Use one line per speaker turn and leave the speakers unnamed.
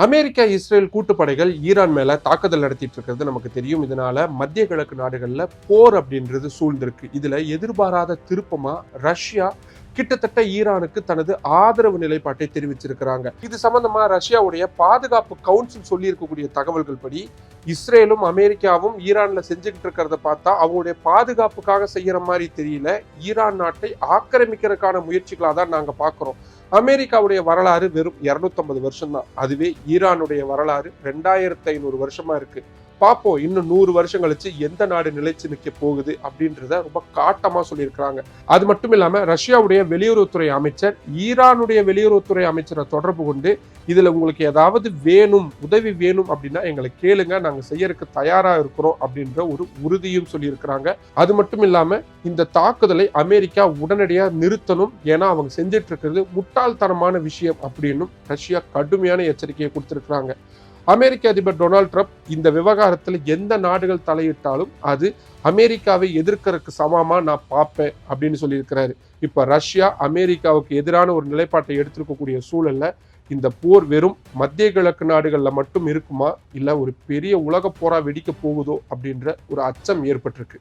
America Israel கூட்டுப்படைகள் Iran மேல தாக்குதல் நடத்திட்டு இருக்கிறது நமக்கு தெரியும். இதனால மத்திய கிழக்கு நாடுகள்ல போர் அப்படின்றது சூழ்ந்திருக்கு. இதுல எதிர்பாராத திருப்பமா ரஷ்யா கிட்டத்தட்ட ஈரானுக்கு தனது ஆதரவு நிலைப்பாட்டை தெரிவிச்சிருக்கிறாங்க. இது சம்பந்தமா ரஷ்யாவுடைய பாதுகாப்பு கவுன்சில் சொல்லி இருக்கக்கூடிய தகவல்கள் படி இஸ்ரேலும் அமெரிக்காவும் ஈரான்ல செஞ்சுக்கிட்டு இருக்கிறத பார்த்தா அவங்களுடைய பாதுகாப்புக்காக செய்யற மாதிரி தெரியல. ஈரான் நாட்டை ஆக்கிரமிக்கிறதுக்கான முயற்சிகளா தான் நாங்க பாக்குறோம். அமெரிக்காவுடைய வரலாறு வெறும் 250 வருஷம் தான். அதுவே ஈரானுடைய வரலாறு 2500 வருஷமா இருக்கு. பார்ப்போம் இன்னும் 100 வருஷம் கழிச்சு எந்த நாடு நிலைச்சு நிற்க போகுது அப்படின்றத ரொம்ப காட்டமா சொல்லியிருக்கிறாங்க. அது மட்டும் இல்லாம ரஷ்யாவுடைய வெளியுறவுத்துறை அமைச்சர் ஈரானுடைய வெளியுறவுத்துறை அமைச்சரை தொடர்பு கொண்டு இதுல உங்களுக்கு ஏதாவது வேணும், உதவி வேணும் அப்படின்னா எங்களை கேளுங்க, நாங்க செய்யறதுக்கு தயாரா இருக்கிறோம் அப்படின்ற ஒரு உறுதியும் சொல்லியிருக்கிறாங்க. அது மட்டும் இல்லாம இந்த தாக்குதலை அமெரிக்கா உடனடியா நிறுத்தணும், ஏன்னா அவங்க செஞ்சிட்டு இருக்கிறது முட்டாள்தனமான விஷயம் அப்படின்னு ரஷ்யா கடுமையான எச்சரிக்கையை கொடுத்திருக்கிறாங்க. அமெரிக்க அதிபர் டொனால்ட் ட்ரம்ப் இந்த விவகாரத்தில் எந்த நாடுகள் தலையிட்டாலும் அது அமெரிக்காவை எதிர்க்கிறதுக்கு சமமா நான் பார்ப்பேன் அப்படின்னு சொல்லியிருக்கிறாரு. இப்ப ரஷ்யா அமெரிக்காவுக்கு எதிரான ஒரு நிலைப்பாட்டை எடுத்திருக்கக்கூடிய சூழல்ல இந்த போர் வெறும் மத்திய கிழக்கு நாடுகள்ல மட்டும் இருக்குமா, இல்ல ஒரு பெரிய உலக போரா வெடிக்க போகுதோ அப்படின்ற ஒரு அச்சம் ஏற்பட்டிருக்கு.